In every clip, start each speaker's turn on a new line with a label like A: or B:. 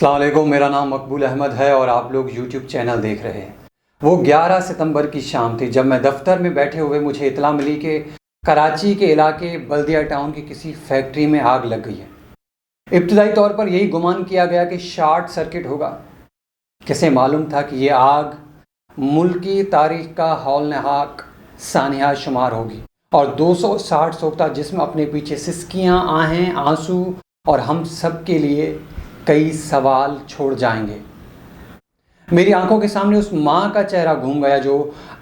A: السلام علیکم، میرا نام مقبول احمد ہے اور آپ لوگ یوٹیوب چینل دیکھ رہے ہیں۔ وہ 11 ستمبر کی شام تھی جب میں دفتر میں بیٹھے ہوئے مجھے اطلاع ملی کہ کراچی کے علاقے بلدیہ ٹاؤن کی کسی فیکٹری میں آگ لگ گئی ہے۔ ابتدائی طور پر یہی گمان کیا گیا کہ شارٹ سرکٹ ہوگا۔ کسے معلوم تھا کہ یہ آگ ملکی تاریخ کا ہولناک سانحہ شمار ہوگی اور 260 سوختہ جسم اپنے پیچھے سسکیاں، آہیں، آنسو اور ہم سب کے لیے کئی سوال چھوڑ جائیں گے۔ میری آنکھوں کے سامنے اس ماں کا چہرہ گھوم گیا جو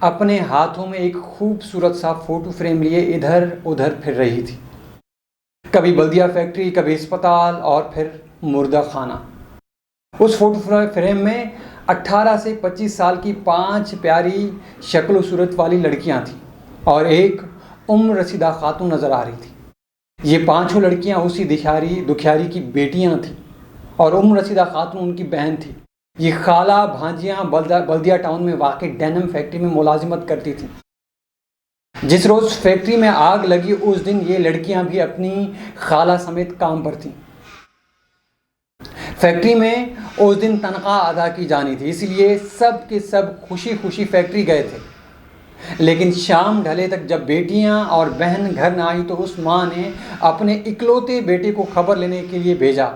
A: اپنے ہاتھوں میں ایک خوبصورت سا فوٹو فریم لیے ادھر ادھر پھر رہی تھی، کبھی بلدیہ فیکٹری، کبھی اسپتال اور پھر مردہ خانہ۔ اس فوٹو فریم میں 18 سے 25 سال کی 5 پیاری شکل و صورت والی لڑکیاں تھیں اور ایک عمر رسیدہ خاتون نظر آ رہی تھی۔ یہ 5 لڑکیاں اسی دکھیاری کی بیٹیاں تھیں اور عمر رسیدہ خاتون ان کی بہن تھی۔ یہ خالہ بھانجیاں بلدیہ ٹاؤن میں واقع ڈینم فیکٹری میں ملازمت کرتی تھیں۔ جس روز فیکٹری میں آگ لگی اس دن یہ لڑکیاں بھی اپنی خالہ سمیت کام پر تھیں۔ فیکٹری میں اس دن تنخواہ ادا کی جانی تھی، اس لیے سب کے سب خوشی خوشی فیکٹری گئے تھے۔ لیکن شام ڈھلے تک جب بیٹیاں اور بہن گھر نہ آئی تو اس ماں نے اپنے اکلوتے بیٹے کو خبر لینے کے لیے بھیجا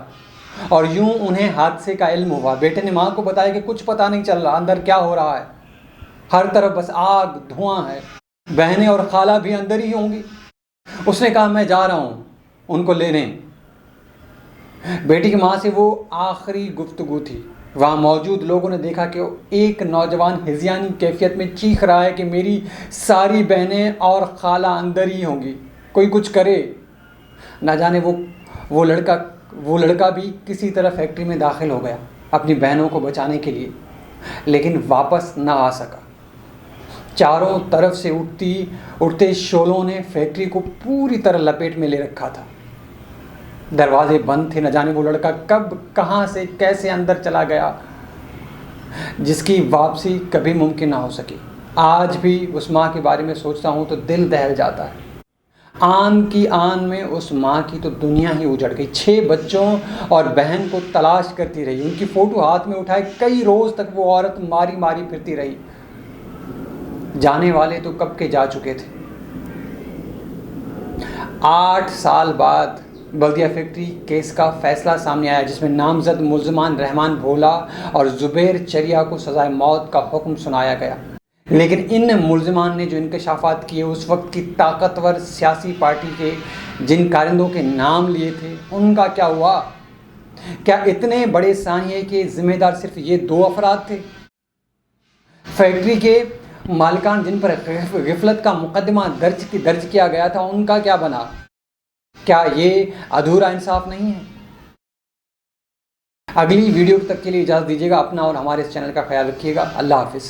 A: اور یوں انہیں حادثے کا علم ہوا۔ بیٹے نے ماں کو بتایا کہ کچھ پتہ نہیں چل رہا، اندر کیا ہو رہا ہے، ہر طرف بس آگ دھواں ہے، بہنیں اور خالہ بھی اندر ہی ہوں گی۔ اس نے کہا میں جا رہا ہوں ان کو لینے۔ بیٹی کی ماں سے وہ آخری گفتگو تھی۔ وہاں موجود لوگوں نے دیکھا کہ ایک نوجوان ہذیانی کیفیت میں چیخ رہا ہے کہ میری ساری بہنیں اور خالہ اندر ہی ہوں گی، کوئی کچھ کرے۔ نہ جانے وہ لڑکا بھی کسی طرح فیکٹری میں داخل ہو گیا اپنی بہنوں کو بچانے کے لیے، لیکن واپس نہ آ سکا۔ چاروں طرف سے اٹھتے شعلوں نے فیکٹری کو پوری طرح لپیٹ میں لے رکھا تھا۔ دروازے بند تھے، نہ جانے وہ لڑکا کب، کہاں سے، کیسے اندر چلا گیا، جس کی واپسی کبھی ممکن نہ ہو سکی۔ آج بھی اس ماں کے بارے میں سوچتا ہوں تو دل دہل جاتا ہے۔ آن کی آن میں اس ماں کی تو دنیا ہی اجڑ گئی۔ 6 بچوں اور بہن کو تلاش کرتی رہی، ان کی فوٹو ہاتھ میں اٹھائے کئی روز تک وہ عورت ماری ماری پھرتی رہی۔ جانے والے تو کب کے جا چکے تھے۔ 8 سال بعد بلدیہ فیکٹری کیس کا فیصلہ سامنے آیا جس میں نامزد ملزمان رحمان بھولا اور زبیر چریا کو سزائے موت کا حکم سنایا گیا۔ لیکن ان ملزمان نے جو انکشافات کیے، اس وقت کی طاقتور سیاسی پارٹی کے جن کارندوں کے نام لیے تھے، ان کا کیا ہوا؟ کیا اتنے بڑے سانحے کے ذمہ دار صرف یہ 2 افراد تھے؟ فیکٹری کے مالکان جن پر غفلت کا مقدمہ درج کیا گیا تھا، ان کا کیا بنا؟ کیا یہ ادھورا انصاف نہیں ہے؟ اگلی ویڈیو تک کے لیے اجازت دیجیے گا۔ اپنا اور ہمارے اس چینل کا خیال رکھیے گا۔ اللہ حافظ۔